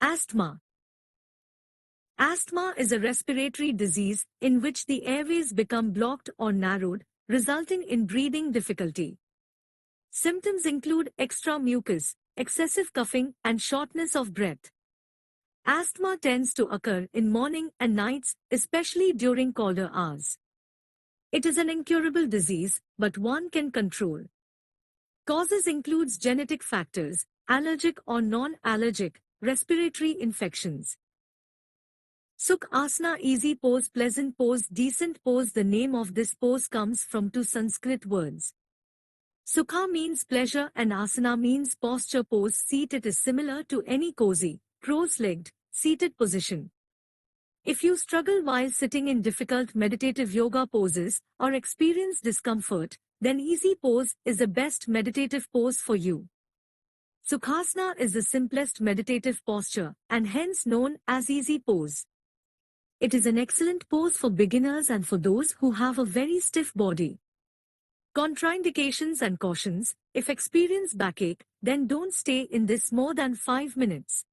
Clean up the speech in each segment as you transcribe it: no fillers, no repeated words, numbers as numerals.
Asthma. Asthma is a respiratory disease in which the airways become blocked or narrowed, resulting in breathing difficulty. Symptoms include extra mucus, excessive coughing, and shortness of breath. Asthma tends to occur in morning and nights, especially during colder hours. It is an incurable disease, but one can control. Causes includes genetic factors, allergic or non-allergic, respiratory infections. Sukhasana, easy pose, pleasant pose, decent pose. The name of this pose comes from two Sanskrit words. Sukha means pleasure and asana means posture pose. Seat. It is similar to any cozy, cross-legged, seated position. If you struggle while sitting in difficult meditative yoga poses or experience discomfort, then easy pose is the best meditative pose for you. Sukhasana is the simplest meditative posture and hence known as easy pose. It is an excellent pose for beginners and for those who have a very stiff body. Contraindications and cautions: if experience backache, then don't stay in this more than 5 minutes.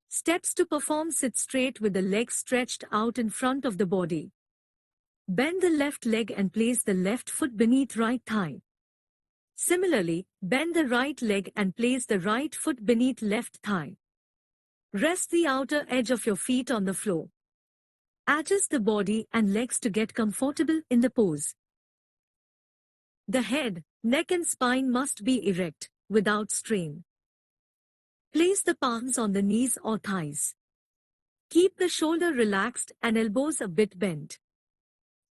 Steps to perform: sit straight with the legs stretched out in front of the body. Bend the left leg and place the left foot beneath right thigh. Similarly, bend the right leg and place the right foot beneath left thigh. Rest the outer edge of your feet on the floor. Adjust the body and legs to get comfortable in the pose. The head, neck and spine must be erect, without strain. Place the palms on the knees or thighs. Keep the shoulder relaxed and elbows a bit bent.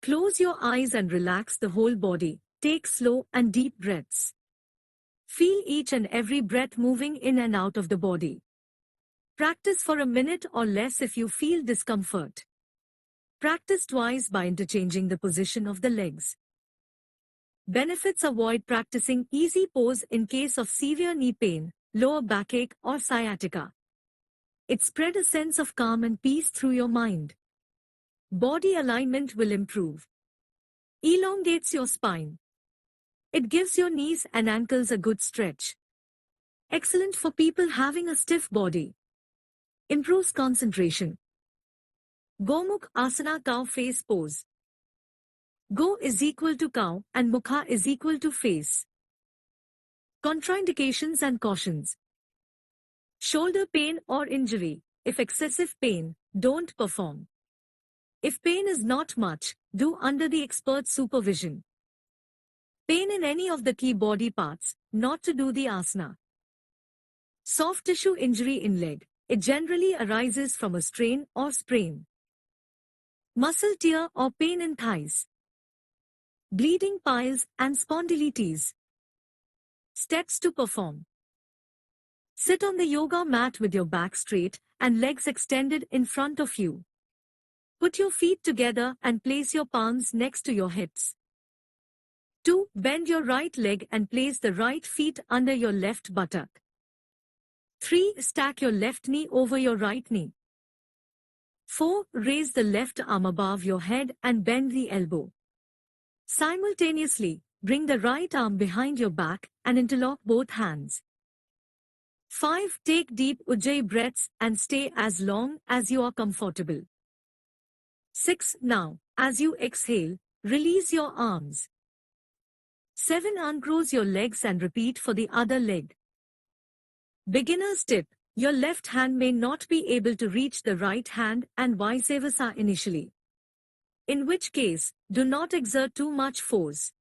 Close your eyes and relax the whole body. Take slow and deep breaths. Feel each and every breath moving in and out of the body. Practice for a minute or less if you feel discomfort. Practice twice by interchanging the position of the legs. Benefits: avoid practicing easy pose in case of severe knee pain, lower backache or sciatica. It spreads a sense of calm and peace through your mind. Body alignment will improve. Elongates your spine. It gives your knees and ankles a good stretch. Excellent for people having a stiff body. Improves concentration. Gomukh Asana, cow face pose. Go is equal to cow and mukha is equal to face. Contraindications and cautions. Shoulder pain or injury: if excessive pain, don't perform. If pain is not much, do under the expert supervision. Pain in any of the key body parts, not to do the asana. Soft tissue injury in leg: it generally arises from a strain or sprain. Muscle tear or pain in thighs. Bleeding piles and spondylitis. Steps to perform. Sit on the yoga mat with your back straight and legs extended in front of you. Put your feet together and place your palms next to your hips. 2. Bend your right leg and place the right feet under your left buttock. 3. Stack your left knee over your right knee. 4. Raise the left arm above your head and bend the elbow. Simultaneously, bring the right arm behind your back and interlock both hands. 5. Take deep Ujjayi breaths and stay as long as you are comfortable. 6. Now, as you exhale, release your arms. 7. Uncross your legs and repeat for the other leg. Beginner's tip: your left hand may not be able to reach the right hand and vice versa initially. In which case, do not exert too much force.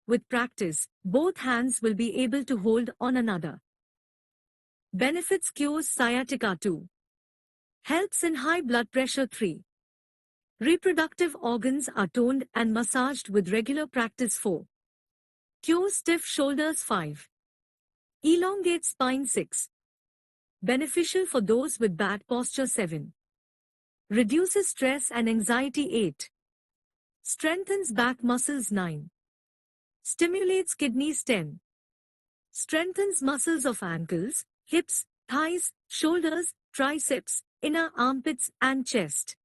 With practice, both hands will be able to hold on another. Benefits: cures sciatica 2. Helps in high blood pressure 3. Reproductive organs are toned and massaged with regular practice 4. Cures stiff shoulders 5. Elongates spine 6. Beneficial for those with bad posture 7. Reduces stress and anxiety 8. Strengthens back muscles 9. Stimulates kidneys 10. Strengthens muscles of ankles, hips, thighs, shoulders, triceps, inner armpits and chest.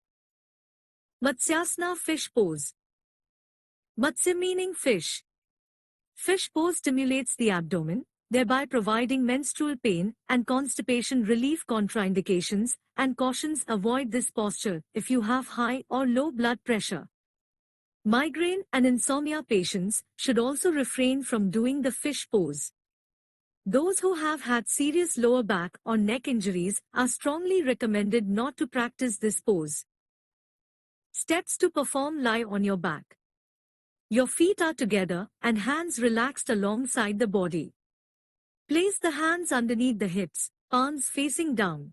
Matsyasana, fish pose. Matsya meaning fish. Fish pose stimulates the abdomen, thereby providing menstrual pain and constipation relief. Contraindications and cautions: avoid this posture if you have high or low blood pressure. Migraine and insomnia patients should also refrain from doing the fish pose. Those who have had serious lower back or neck injuries are strongly recommended not to practice this pose. Steps to perform: lie on your back. Your feet are together and hands relaxed alongside the body. Place the hands underneath the hips, palms facing down.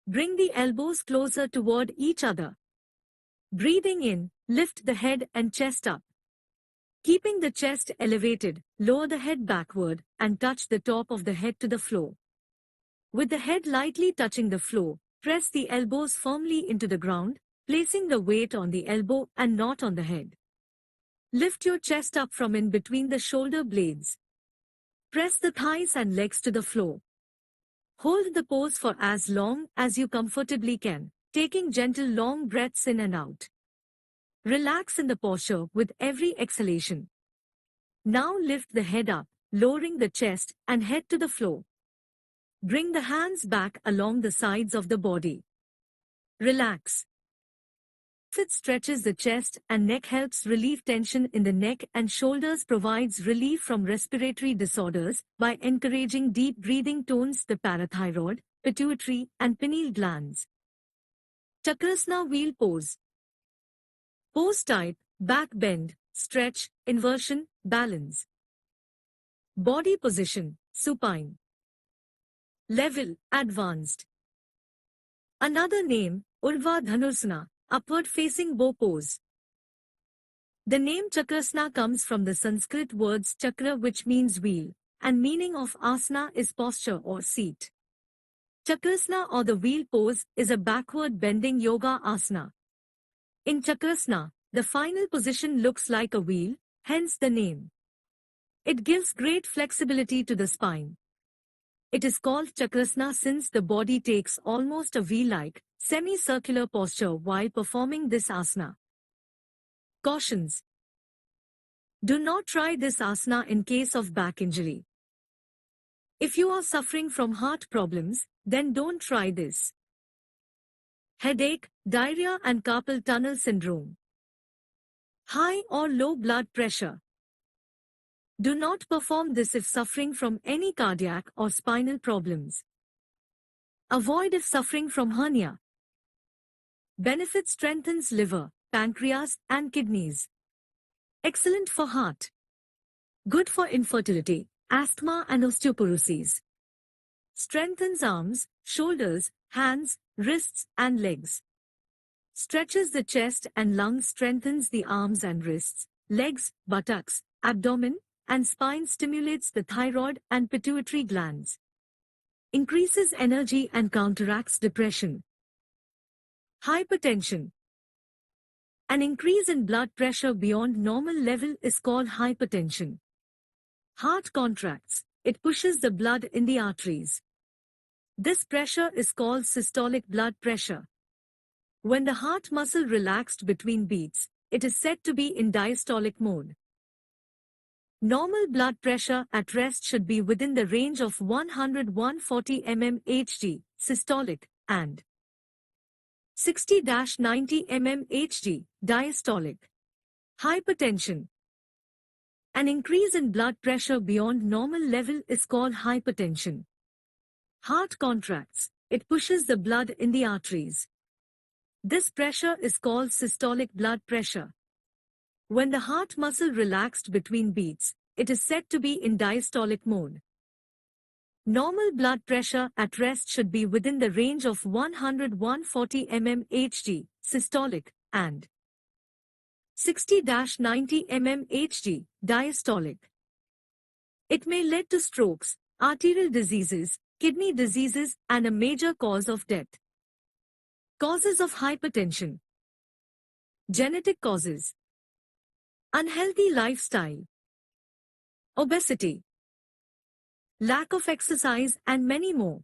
Bring the elbows closer toward each other. Breathing in, lift the head and chest up. Keeping the chest elevated, lower the head backward and touch the top of the head to the floor. With the head lightly touching the floor, press the elbows firmly into the ground, placing the weight on the elbow and not on the head. Lift your chest up from in between the shoulder blades. Press the thighs and legs to the floor. Hold the pose for as long as you comfortably can, taking gentle long breaths in and out. Relax in the posture with every exhalation. Now lift the head up, lowering the chest and head to the floor. Bring the hands back along the sides of the body. Relax. It stretches the chest and neck, helps relieve tension in the neck and shoulders, provides relief from respiratory disorders by encouraging deep breathing, tones the parathyroid, pituitary, and pineal glands. Chakrasana wheel pose. Pose type: back bend, stretch, inversion, balance. Body position: supine. Level: advanced. Another name: Urdhva Dhanurasana, upward facing bow pose. The name Chakrasana comes from the Sanskrit words chakra, which means wheel, and meaning of asana is posture or seat. Chakrasana, or the wheel pose, is a backward bending yoga asana. In Chakrasana, the final position looks like a wheel, hence the name. It gives great flexibility to the spine. It is called Chakrasana since the body takes almost a wheel-like, semicircular posture while performing this asana. Cautions: do not try this asana in case of back injury. If you are suffering from heart problems, then don't try this. Headache, diarrhea and carpal tunnel syndrome. High or low blood pressure. Do not perform this if suffering from any cardiac or spinal problems. Avoid if suffering from hernia. Benefit: strengthens liver, pancreas, and kidneys. Excellent for heart. Good for infertility, asthma and osteoporosis. Strengthens arms, shoulders, hands, wrists, and legs. Stretches the chest and lungs, strengthens the arms and wrists, legs, buttocks, abdomen, and spine. Stimulates the thyroid and pituitary glands. Increases energy and counteracts depression. Hypertension. An increase in blood pressure beyond normal level is called hypertension. Heart contracts. It pushes the blood in the arteries. This pressure is called systolic blood pressure. When the heart muscle relaxed between beats, it is said to be in diastolic mode. Normal blood pressure at rest should be within the range of 100-140 mmHg, systolic, and 60-90 mmHg, diastolic. Hypertension. An increase in blood pressure beyond normal level is called hypertension. Heart contracts. It pushes the blood in the arteries. This pressure is called systolic blood pressure. When the heart muscle relaxed between beats, it is said to be in diastolic mode. Normal blood pressure at rest should be within the range of 100-140 mmHg, systolic, and 60-90 mmHg, diastolic. It may lead to strokes, arterial diseases, kidney diseases, and a major cause of death. Causes of hypertension. Genetic causes. Unhealthy lifestyle. Obesity. Lack of exercise, and many more.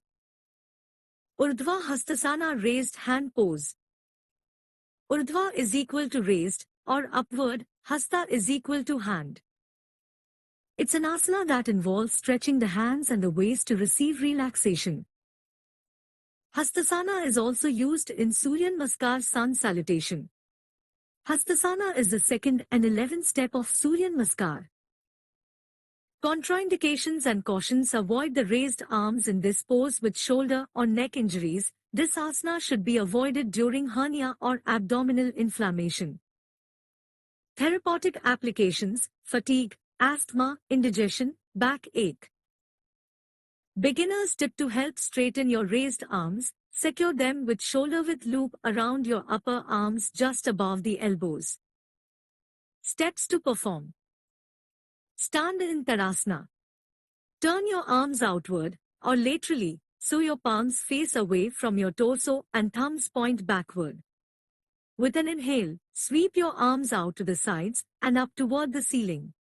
Urdhva Hastasana, raised hand pose. Urdhva is equal to raised, or upward, hasta is equal to hand. It's an asana that involves stretching the hands and the waist to receive relaxation. Hastasana is also used in Surya Namaskar sun salutation. Hastasana is the second and 11th step of Surya Namaskar. Contraindications and cautions: avoid the raised arms in this pose with shoulder or neck injuries. This asana should be avoided during hernia or abdominal inflammation. Therapeutic applications: fatigue, asthma, indigestion, backache. Beginner's tip: to help straighten your raised arms, secure them with shoulder-width loop around your upper arms just above the elbows. Steps to perform. Stand in Tadasana. Turn your arms outward or laterally so your palms face away from your torso and thumbs point backward. With an inhale, sweep your arms out to the sides and up toward the ceiling.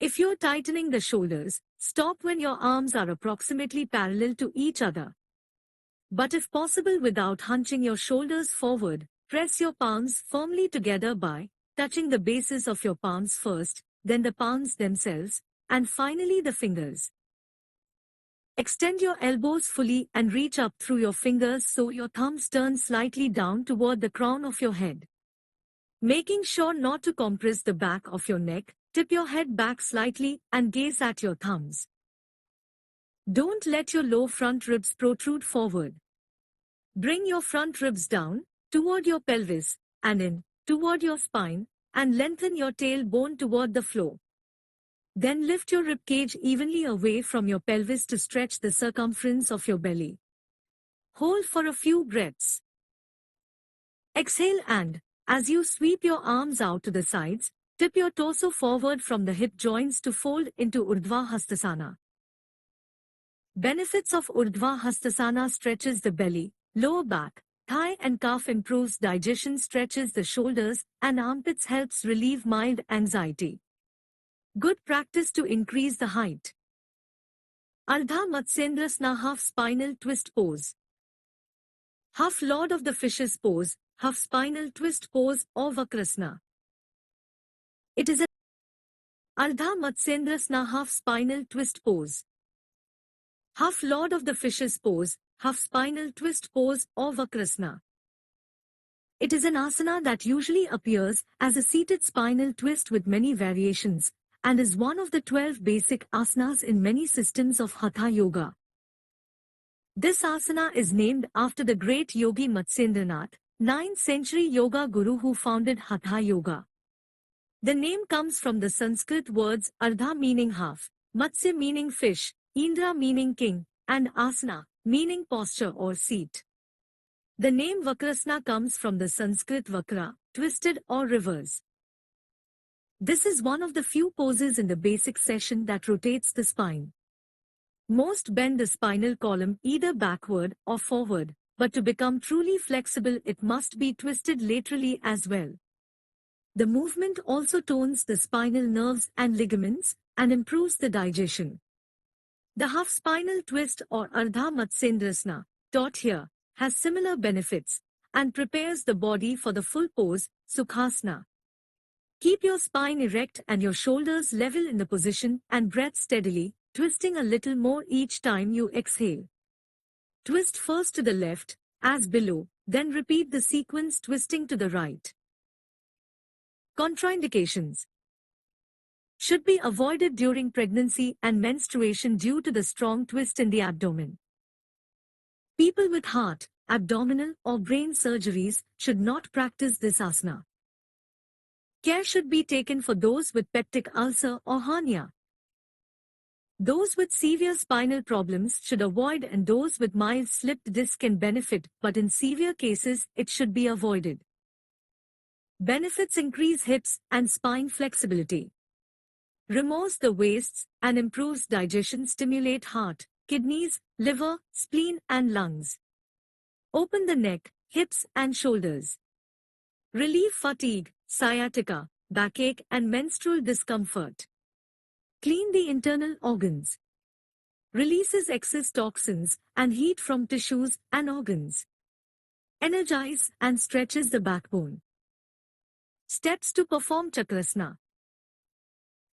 If you're tightening the shoulders, stop when your arms are approximately parallel to each other. But if possible without hunching your shoulders forward, press your palms firmly together by touching the bases of your palms first, then the palms themselves, and finally the fingers. Extend your elbows fully and reach up through your fingers so your thumbs turn slightly down toward the crown of your head. Making sure not to compress the back of your neck, tip your head back slightly and gaze at your thumbs. Don't let your low front ribs protrude forward. Bring your front ribs down, toward your pelvis, and in, toward your spine, and lengthen your tailbone toward the floor. Then lift your ribcage evenly away from your pelvis to stretch the circumference of your belly. Hold for a few breaths. Exhale and, as you sweep your arms out to the sides, tip your torso forward from the hip joints to fold into Urdhva Hastasana. Benefits of Urdhva Hastasana: stretches the belly, lower back, thigh and calf, improves digestion, stretches the shoulders and armpits, helps relieve mild anxiety. Good practice to increase the height. Ardha Matsyendrasana, half spinal twist pose. Half Lord of the Fishes pose, half spinal twist pose or Vakrasana. It is an Ardha Matsyendrasana, half spinal twist pose. Half Lord of the Fishes pose, half spinal twist pose or Vakrasana. It is an asana that usually appears as a seated spinal twist with many variations, and is one of the 12 basic asanas in many systems of Hatha Yoga. This asana is named after the great yogi Matsyendranath, 9th century yoga guru who founded Hatha Yoga. The name comes from the Sanskrit words Ardha meaning half, Matsya meaning fish, Indra meaning king, and asana meaning posture or seat. The name Vakrasana comes from the Sanskrit vakra, twisted or reverse. This is one of the few poses in the basic session that rotates the spine. Most bend the spinal column either backward or forward, but to become truly flexible it must be twisted laterally as well. The movement also tones the spinal nerves and ligaments and improves the digestion. The half spinal twist or Ardha Matsyendrasana, taught here, has similar benefits and prepares the body for the full pose, Sukhasana. Keep your spine erect and your shoulders level in the position and breathe steadily, twisting a little more each time you exhale. Twist first to the left, as below, then repeat the sequence twisting to the right. Contraindications: should be avoided during pregnancy and menstruation due to the strong twist in the abdomen. People with heart, abdominal or brain surgeries should not practice this asana. Care should be taken for those with peptic ulcer or hernia. Those with severe spinal problems should avoid, and those with mild slipped disc can benefit, but in severe cases it should be avoided. Benefits: increase hips and spine flexibility. Removes the wastes and improves digestion, stimulate heart, kidneys, liver, spleen and lungs. Open the neck, hips and shoulders. Relieve fatigue, sciatica, backache and menstrual discomfort. Clean the internal organs. Releases excess toxins and heat from tissues and organs. Energize and stretches the backbone. Steps to perform Chakrasana.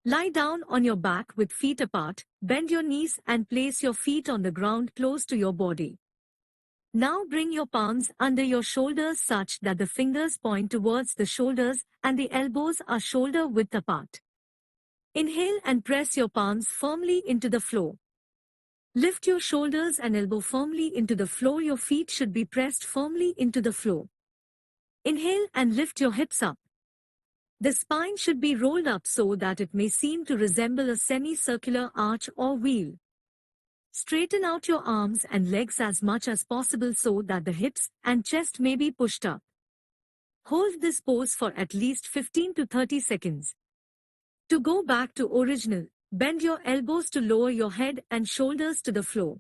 Lie down on your back with feet apart, bend your knees and place your feet on the ground close to your body. Now bring your palms under your shoulders such that the fingers point towards the shoulders and the elbows are shoulder width apart. Inhale and press your palms firmly into the floor. Lift your shoulders and elbow firmly into the floor. Your feet should be pressed firmly into the floor. Inhale and lift your hips up. The spine should be rolled up so that it may seem to resemble a semicircular arch or wheel. Straighten out your arms and legs as much as possible so that the hips and chest may be pushed up. Hold this pose for at least 15 to 30 seconds. To go back to original, bend your elbows to lower your head and shoulders to the floor.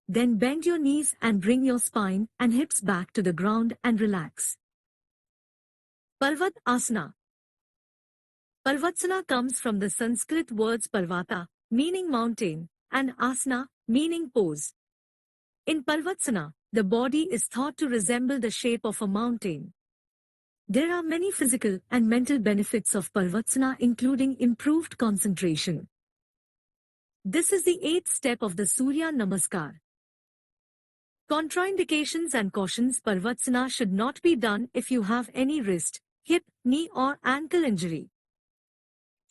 Then bend your knees and bring your spine and hips back to the ground and relax. Parvat Asana. Parvatsana comes from the Sanskrit words Parvata, meaning mountain, and Asana, meaning pose. In Parvatsana, the body is thought to resemble the shape of a mountain. There are many physical and mental benefits of Parvatsana, including improved concentration. This is the 8th step of the Surya Namaskar. Contraindications and cautions. Parvatsana should not be done if you have any wrist, hip, knee or ankle injury.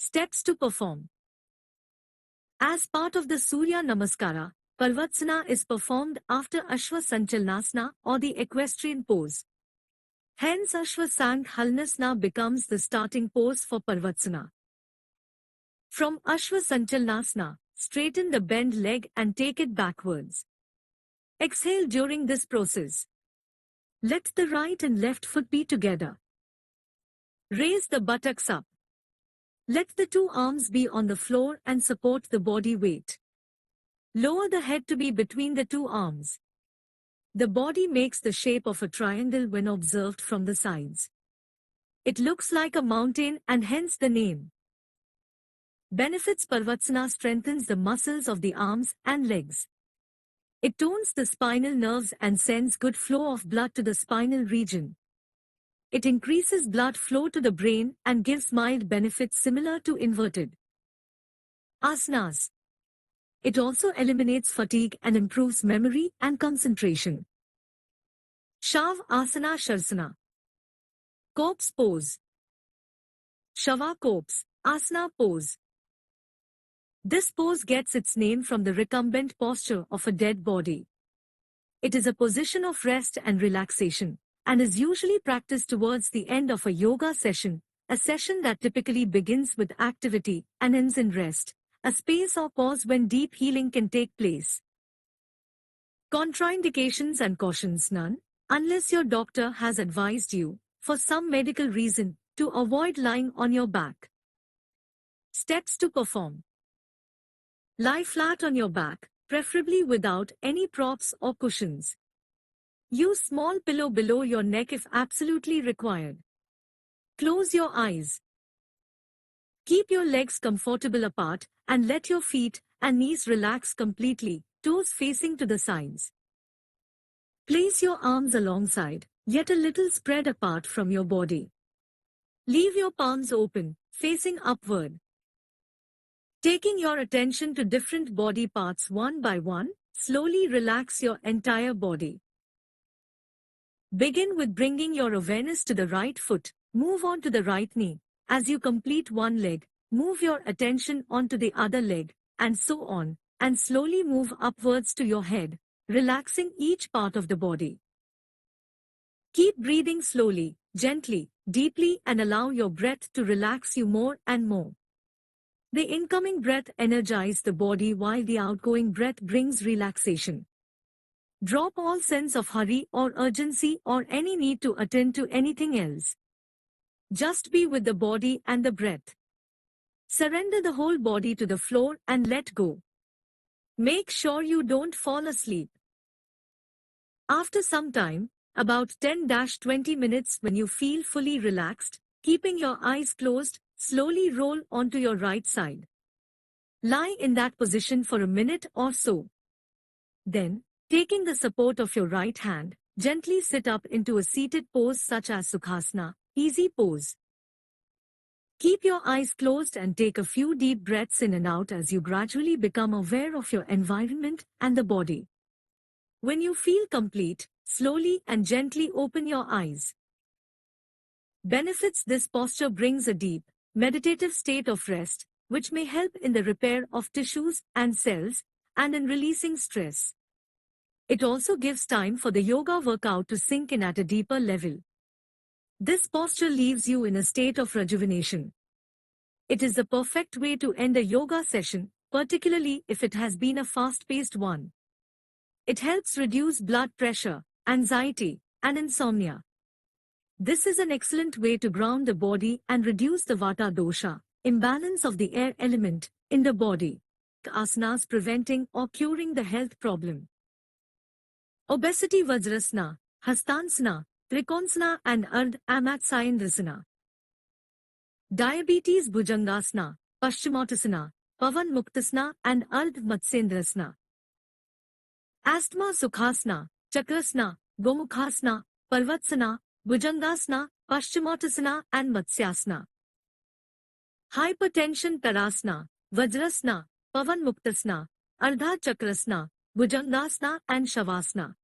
Steps to perform. As part of the Surya Namaskara, Parvatsana is performed after Ashwa Sanchalnasana or the equestrian pose. Hence Ashwa Sanchalnasana becomes the starting pose for Parvatsana. From Ashwa Sanchalnasana, straighten the bent leg and take it backwards. Exhale during this process. Let the right and left foot be together. Raise the buttocks up. Let the two arms be on the floor and support the body weight. Lower the head to be between the two arms. The body makes the shape of a triangle when observed from the sides. It looks like a mountain and hence the name. Benefits. Parvatsana strengthens the muscles of the arms and legs. It tones the spinal nerves and sends good flow of blood to the spinal region. It increases blood flow to the brain and gives mild benefits similar to inverted asanas. It also eliminates fatigue and improves memory and concentration. Shav Asana Sharsana. Corpse pose. Shava corpse, Asana pose. This pose gets its name from the recumbent posture of a dead body. It is a position of rest and relaxation, and is usually practiced towards the end of a yoga session, a session that typically begins with activity and ends in rest, a space or pause when deep healing can take place. Contraindications and cautions. None, unless your doctor has advised you, for some medical reason, to avoid lying on your back. Steps to perform. Lie flat on your back, preferably without any props or cushions. Use small pillow below your neck if absolutely required. Close your eyes. Keep your legs comfortable apart and let your feet and knees relax completely, toes facing to the sides. Place your arms alongside, yet a little spread apart from your body. Leave your palms open, facing upward. Taking your attention to different body parts one by one, slowly relax your entire body. Begin with bringing your awareness to the right foot, move on to the right knee. As you complete one leg, move your attention onto the other leg, and so on, and slowly move upwards to your head, relaxing each part of the body. Keep breathing slowly, gently, deeply and allow your breath to relax you more and more. The incoming breath energizes the body while the outgoing breath brings relaxation. Drop all sense of hurry or urgency or any need to attend to anything else. Just be with the body and the breath. Surrender the whole body to the floor and let go. Make sure you don't fall asleep. After some time, about 10-20 minutes, when you feel fully relaxed, keeping your eyes closed, slowly roll onto your right side. Lie in that position for a minute or so. Then, taking the support of your right hand, gently sit up into a seated pose such as Sukhasana, easy pose. Keep your eyes closed and take a few deep breaths in and out as you gradually become aware of your environment and the body. When you feel complete, slowly and gently open your eyes. Benefits: this posture brings a deep, meditative state of rest, which may help in the repair of tissues and cells, and in releasing stress. It also gives time for the yoga workout to sink in at a deeper level. This posture leaves you in a state of rejuvenation. It is the perfect way to end a yoga session, particularly if it has been a fast-paced one. It helps reduce blood pressure, anxiety, and insomnia. This is an excellent way to ground the body and reduce the vata dosha, imbalance of the air element, in the body. Asanas preventing or curing the health problem. Obesity: Vajrasana, Hastansana, Trikonsana and Ardh Amatsayendrasana. Diabetes: Bhujangasana, Paschimottanasana, Pavan Muktasana and Ardh Matsyendrasana. Asthma: Sukhasana, Chakrasana, Gomukhasana, Parvatsana, Bhujangasana, Paschimottanasana and Matsyasana. Hypertension: Tarasana, Vajrasana, Pavan Muktasana, Ardha Chakrasana, Bhujangasana and Shavasana.